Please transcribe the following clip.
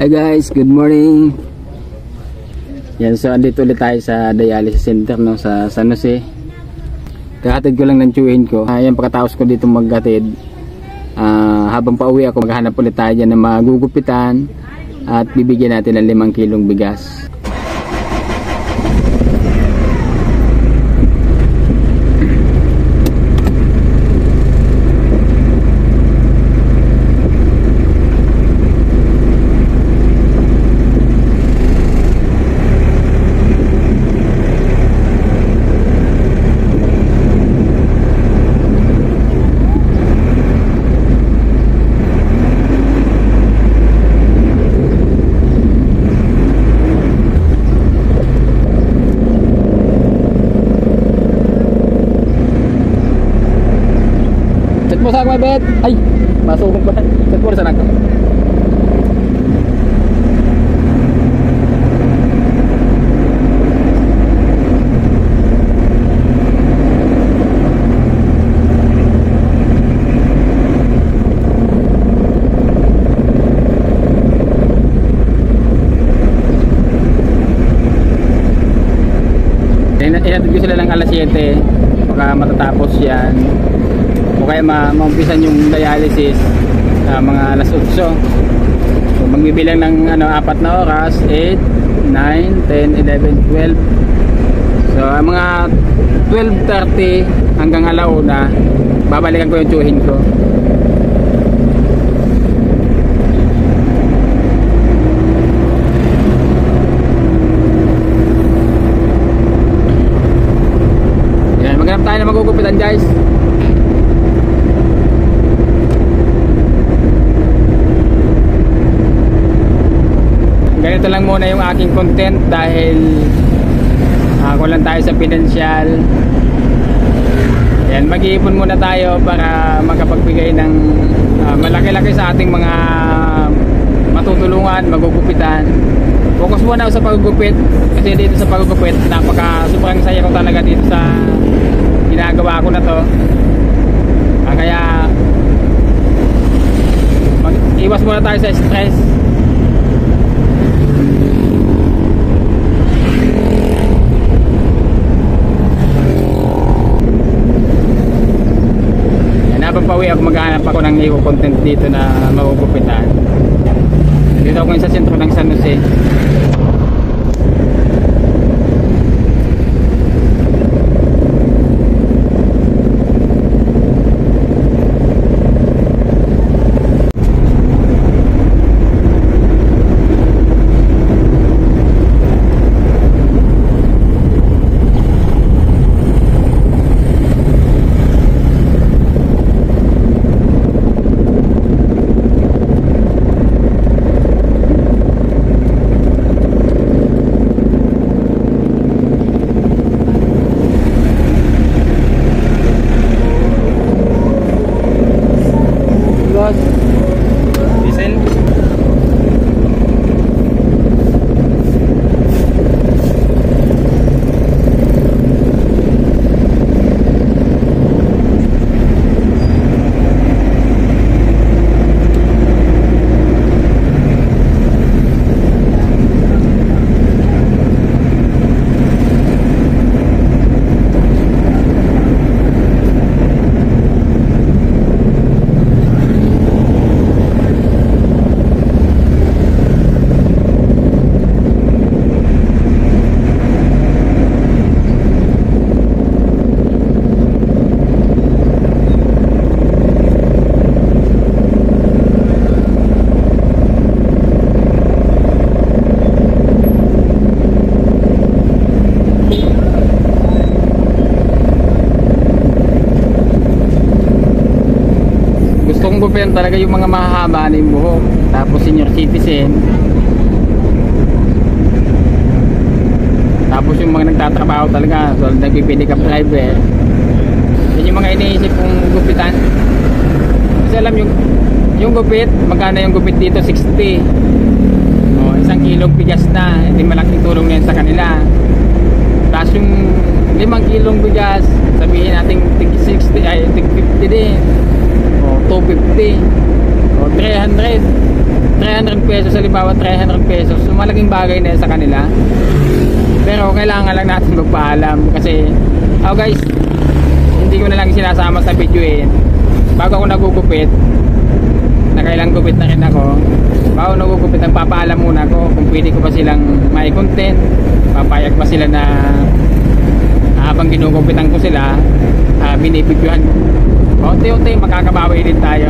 Hi guys, good morning. Yan, so andito ulit tayo sa dialysis center no, sa San Jose. Kahatid ko lang ng tiyuhin ko. Yan, pagkatapos ko dito maghatid, habang pauwi ako, maghahanap ulit tayo dyan na magugupitan at bibigyan natin ng 5 kilong bigas. Mo sa akin, bet. Ay, masukong ba? Set mo sa nako. Inatid ko sila lang alas 7 baka matatapos yan o kaya maumpisan yung dialysis mga alas 8. So magbibilang ng 4 na oras, 8, 9, 10, 11, 12. So mga 12:30 hanggang alauna babalikan ko yung tiyuhin ko. Maghanap tayo na magugupitan, guys. Ganito lang muna yung aking content dahil kulang tayo sa pinansyal. Yan, mag-iipon muna tayo para makapagbigay ng malaki-laki sa ating mga matutulungan, magugupitan. Focus muna ako sa paggugupit kasi dito sa paggugupit sobrang saya ko talaga dito sa ginagawa ko na to. Kaya iwas muna tayo sa stress. Yan, habang pauwi ako maghahanap ako ng content dito na magugupitan. Dito ako sa sentro ng San Jose. Diesel. Gustong gupitan talaga yung mga mahahaba na yung buhok, tapos senior citizen, tapos yung mga nagtatrabaho talaga, so nagpipick up driver. Yan yung mga iniisip kong gupitan. Kasi alam yung gupit, magkano yung gupit dito? 60. 1 kilong bigas na, hindi malaking tulong na yan sa kanila. Tapos yung 5 kilong bigas, sabihin natin tig 60 ay tig 50 din. O 250 o 300 300 pesos, halimbawa 300 pesos, so malaking bagay na sa kanila. Pero kailangan lang natin magpaalam kasi guys, hindi ko na lang sinasama sa video bago ako nagugupit, nakailang gupit na rin ako, bago nagugupit nagpapaalam muna ako kung pwede ko ba silang may content, papayag ba sila na habang ginugupitan ko sila binibidyohan ko. Unti-unti makakabawi din tayo.